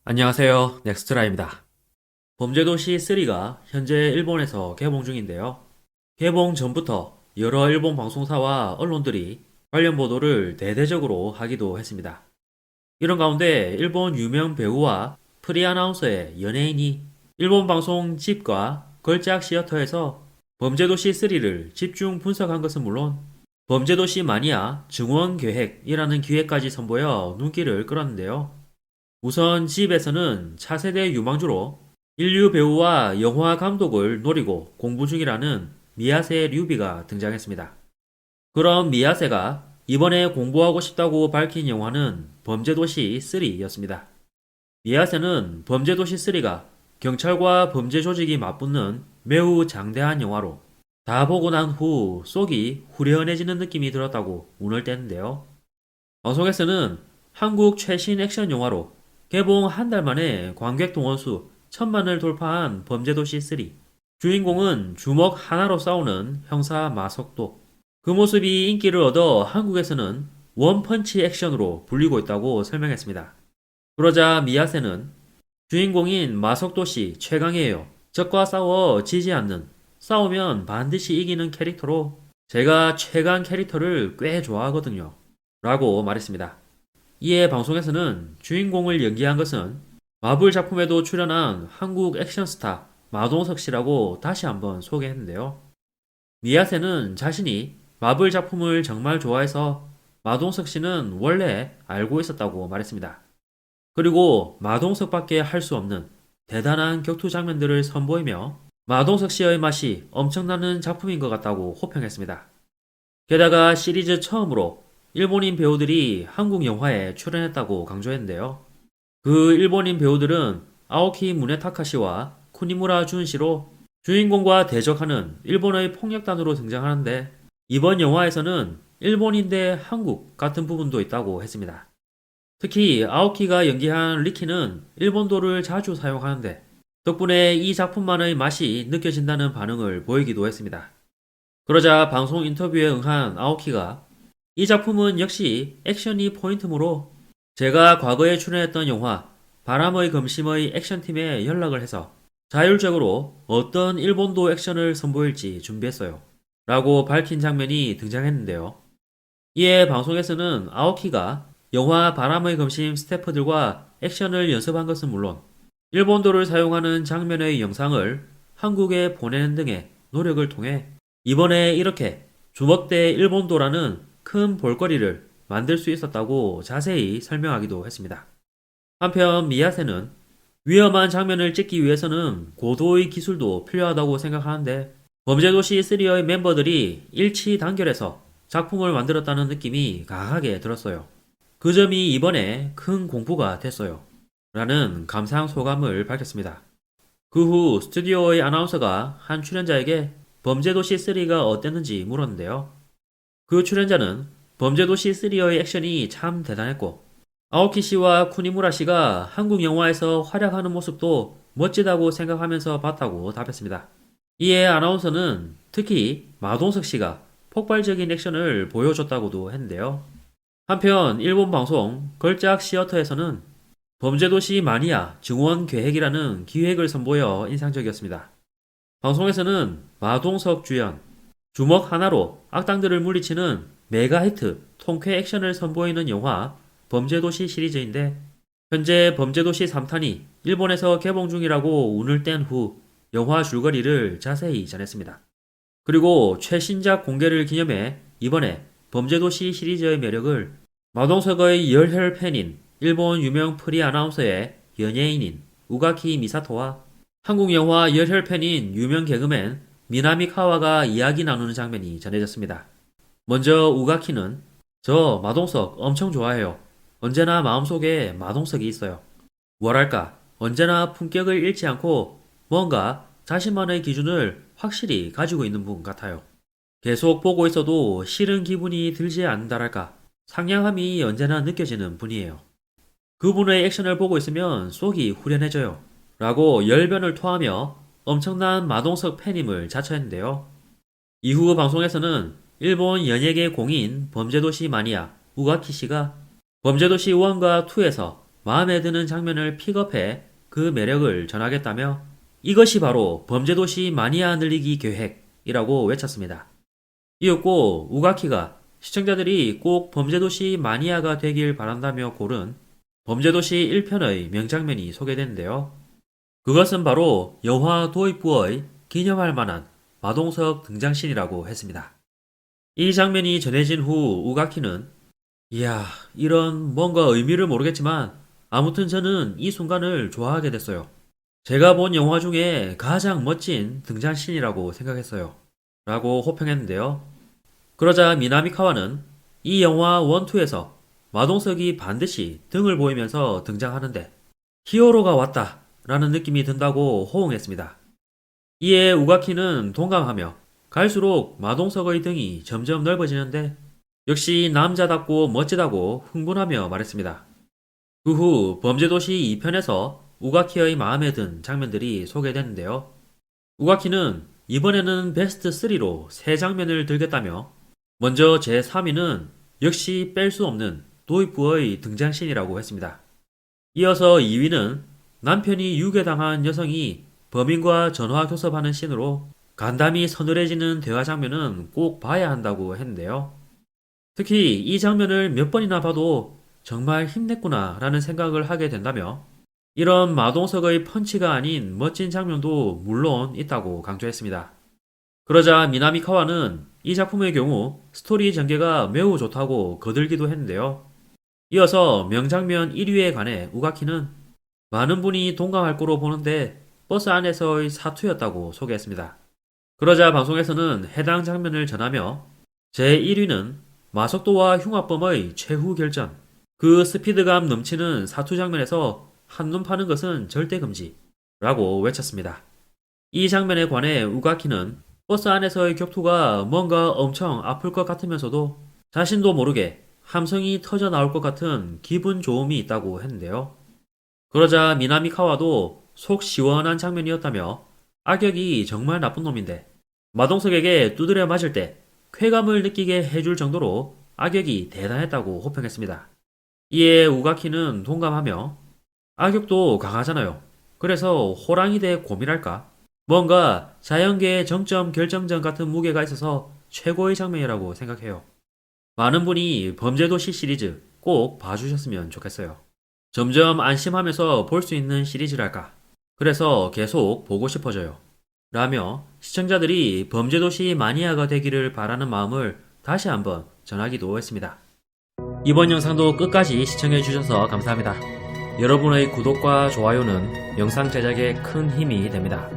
안녕하세요. 넥스트라입니다. 범죄도시 3가 현재 일본에서 개봉 중인데요. 개봉 전부터 여러 일본 방송사와 언론들이 관련 보도를 대대적으로 하기도 했습니다. 이런 가운데 일본 유명 배우와 프리 아나운서의 연예인이 일본 방송 집과 걸작 시어터에서 범죄도시 3를 집중 분석한 것은 물론 범죄도시 마니아 증원 계획이라는 기획까지 선보여 눈길을 끌었는데요. 우선 집에서는 차세대 유망주로 인류 배우와 영화 감독을 노리고 공부 중이라는 미야세 류비가 등장했습니다. 그럼 미야세가 이번에 공부하고 싶다고 밝힌 영화는 범죄도시 3였습니다. 미야세는 범죄도시 3가 경찰과 범죄 조직이 맞붙는 매우 장대한 영화로 다 보고 난 후 속이 후련해지는 느낌이 들었다고 운을 떼는데요. 방송에서는 한국 최신 액션 영화로 개봉 한 달 만에 관객 동원수 1000만을 돌파한 범죄도시 3. 주인공은 주먹 하나로 싸우는 형사 마석도. 그 모습이 인기를 얻어 한국에서는 원펀치 액션으로 불리고 있다고 설명했습니다. 그러자 미야세는 주인공인 마석도 씨 최강이에요. 적과 싸워 지지 않는, 싸우면 반드시 이기는 캐릭터로 제가 최강 캐릭터를 꽤 좋아하거든요. 라고 말했습니다. 이에 방송에서는 주인공을 연기한 것은 마블 작품에도 출연한 한국 액션 스타 마동석 씨라고 다시 한번 소개했는데요. 미야세는 자신이 마블 작품을 정말 좋아해서 마동석 씨는 원래 알고 있었다고 말했습니다. 그리고 마동석밖에 할 수 없는 대단한 격투 장면들을 선보이며 마동석 씨의 맛이 엄청나는 작품인 것 같다고 호평했습니다. 게다가 시리즈 처음으로 일본인 배우들이 한국 영화에 출연했다고 강조했는데요. 그 일본인 배우들은 아오키 무네타카 씨와 쿠니무라 준 씨로 주인공과 대적하는 일본의 폭력단으로 등장하는데 이번 영화에서는 일본인 대 한국 같은 부분도 있다고 했습니다. 특히 아오키가 연기한 리키는 일본도를 자주 사용하는데 덕분에 이 작품만의 맛이 느껴진다는 반응을 보이기도 했습니다. 그러자 방송 인터뷰에 응한 아오키가 이 작품은 역시 액션이 포인트므로 제가 과거에 출연했던 영화 바람의 검심의 액션팀에 연락을 해서 자율적으로 어떤 일본도 액션을 선보일지 준비했어요. 라고 밝힌 장면이 등장했는데요. 이에 방송에서는 아오키가 영화 바람의 검심 스태프들과 액션을 연습한 것은 물론 일본도를 사용하는 장면의 영상을 한국에 보내는 등의 노력을 통해 이번에 이렇게 주먹대 일본도라는 큰 볼거리를 만들 수 있었다고 자세히 설명하기도 했습니다. 한편 미야세는 위험한 장면을 찍기 위해서는 고도의 기술도 필요하다고 생각하는데 범죄도시 3의 멤버들이 일치 단결해서 작품을 만들었다는 느낌이 강하게 들었어요. 그 점이 이번에 큰 공부가 됐어요. 라는 감상 소감을 밝혔습니다. 그 후 스튜디오의 아나운서가 한 출연자에게 범죄도시 3가 어땠는지 물었는데요. 그 출연자는 범죄도시 3의 액션이 참 대단했고 아오키 씨와 쿠니무라 씨가 한국 영화에서 활약하는 모습도 멋지다고 생각하면서 봤다고 답했습니다. 이에 아나운서는 특히 마동석 씨가 폭발적인 액션을 보여줬다고도 했는데요. 한편 일본 방송 걸작 시어터에서는 범죄도시 마니아 증원 계획이라는 기획을 선보여 인상적이었습니다. 방송에서는 마동석 주연, 주먹 하나로 악당들을 물리치는 메가 히트 통쾌 액션을 선보이는 영화 범죄도시 시리즈인데 현재 범죄도시 3탄이 일본에서 개봉 중이라고 운을 뗀 후 영화 줄거리를 자세히 전했습니다. 그리고 최신작 공개를 기념해 이번에 범죄도시 시리즈의 매력을 마동석의 열혈 팬인 일본 유명 프리 아나운서의 연예인인 우가키 미사토와 한국 영화 열혈 팬인 유명 개그맨 미나미 카와가 이야기 나누는 장면이 전해졌습니다. 먼저 우가키는 저 마동석 엄청 좋아해요. 언제나 마음속에 마동석이 있어요. 뭐랄까 언제나 품격을 잃지 않고 뭔가 자신만의 기준을 확실히 가지고 있는 분 같아요. 계속 보고 있어도 싫은 기분이 들지 않는다랄까 상냥함이 언제나 느껴지는 분이에요. 그분의 액션을 보고 있으면 속이 후련해져요. 라고 열변을 토하며 엄청난 마동석 팬임을 자처했는데요. 이후 방송에서는 일본 연예계 공인 범죄도시 마니아 우가키 씨가 범죄도시 1과 2에서 마음에 드는 장면을 픽업해 그 매력을 전하겠다며 이것이 바로 범죄도시 마니아 늘리기 계획이라고 외쳤습니다. 이었고 우가키가 시청자들이 꼭 범죄도시 마니아가 되길 바란다며 고른 범죄도시 1편의 명장면이 소개됐는데요. 그것은 바로 영화 도입부의 기념할 만한 마동석 등장신이라고 했습니다. 이 장면이 전해진 후 우가키는 이야, 이런 뭔가 의미를 모르겠지만 아무튼 저는 이 순간을 좋아하게 됐어요. 제가 본 영화 중에 가장 멋진 등장신이라고 생각했어요. 라고 호평했는데요. 그러자 미나미카와는 이 영화 1, 2에서 마동석이 반드시 등을 보이면서 등장하는데 히어로가 왔다 라는 느낌이 든다고 호응했습니다. 이에 우가키는 동감하며 갈수록 마동석의 등이 점점 넓어지는데 역시 남자답고 멋지다고 흥분하며 말했습니다. 그 후 범죄도시 2편에서 우가키의 마음에 든 장면들이 소개됐는데요. 우가키는 이번에는 베스트 3로 3장면을 들겠다며 먼저 제3위는 역시 뺄 수 없는 도입부의 등장신이라고 했습니다. 이어서 2위는 남편이 유괴당한 여성이 범인과 전화 교섭하는 씬으로 간담이 서늘해지는 대화 장면은 꼭 봐야 한다고 했는데요. 특히 이 장면을 몇 번이나 봐도 정말 힘냈구나 라는 생각을 하게 된다며 이런 마동석의 펀치가 아닌 멋진 장면도 물론 있다고 강조했습니다. 그러자 미나미카와는 이 작품의 경우 스토리 전개가 매우 좋다고 거들기도 했는데요. 이어서 명장면 1위에 관해 우가키는 많은 분이 동감할 거로 보는데 버스 안에서의 사투였다고 소개했습니다. 그러자 방송에서는 해당 장면을 전하며 제1위는 마석도와 흉악범의 최후 결전, 그 스피드감 넘치는 사투 장면에서 한눈 파는 것은 절대 금지 라고 외쳤습니다. 이 장면에 관해 우가키는 버스 안에서의 격투가 뭔가 엄청 아플 것 같으면서도 자신도 모르게 함성이 터져 나올 것 같은 기분 좋음이 있다고 했는데요. 그러자 미나미카와도 속 시원한 장면이었다며 악역이 정말 나쁜 놈인데 마동석에게 두드려 맞을 때 쾌감을 느끼게 해줄 정도로 악역이 대단했다고 호평했습니다. 이에 우가키는 동감하며 악역도 강하잖아요. 그래서 호랑이 대 곰이랄까? 뭔가 자연계의 정점 결정전 같은 무게가 있어서 최고의 장면이라고 생각해요. 많은 분이 범죄도시 시리즈 꼭 봐주셨으면 좋겠어요. 점점 안심하면서 볼 수 있는 시리즈랄까. 그래서 계속 보고 싶어져요. 라며 시청자들이 범죄도시 마니아가 되기를 바라는 마음을 다시 한번 전하기도 했습니다. 이번 영상도 끝까지 시청해주셔서 감사합니다. 여러분의 구독과 좋아요는 영상 제작에 큰 힘이 됩니다.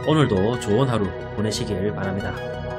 오늘도 좋은 하루 보내시길 바랍니다.